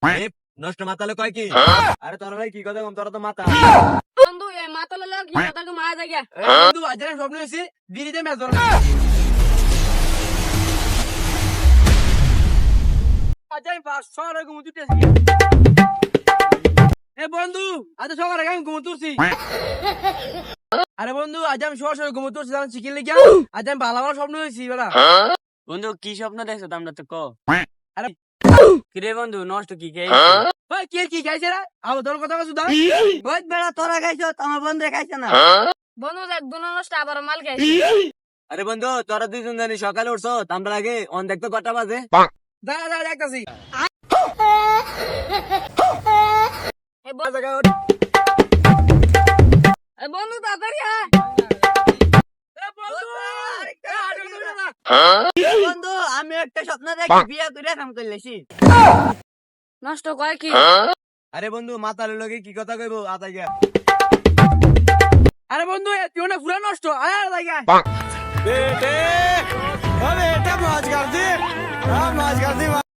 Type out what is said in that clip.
নষ্ট মাতালে কয় কি? আরে তোরা ভাই কি কথা কম, তোরা তো মাথা। বন্ধু এ মাতালে লোক কি কথা মারা যায় গা। বন্ধু আজ আমি স্বপ্ন হয়েছি বিড়িতে ম্যাচ ধরা। আজ আমি 500 টাকা ঘুম তুলতেছি। এ বন্ধু আজ সকালে আমি ঘুম তুলছি। আরে বন্ধু আজ আমি সকালে ঘুম তুলছি, আমি শিখিয়ে লিখা আজ আমি ভালো ভালো স্বপ্ন হয়েছি বেড়া। বন্ধু কি স্বপ্ন দেখছো তোমরা তো কো? আরে কিরে বন্ধু নষ্ট কি খেয়ে? ওই কে কি খাইছে রে? আবার তোর কথা কইছ দা? ওই বেড়া তোরা খাইছো আমার বন্ধু খাইছে না। বন্ধু দেখ দুনো নষ্ট আবার মাল খাইছি। আরে বন্ধু তোরা দুইজন জানি সকালে উঠছো, আমরা আগে অন দেখতো কটা বাজে। দাঁড়া দাঁড়া দেখতাছি। এ বন্ধু তাড়াতাড়ি আয়। বন্ধু আমি একটা স্বপ্ন দেখি বিয়ে করে কাম করলেছি। নষ্ট কয় কি? আরে বন্ধু মাতালের লগে কি কথা কইব আতাই গা। আরে বন্ধু তুই না পুরা নষ্ট আয় আয় গা।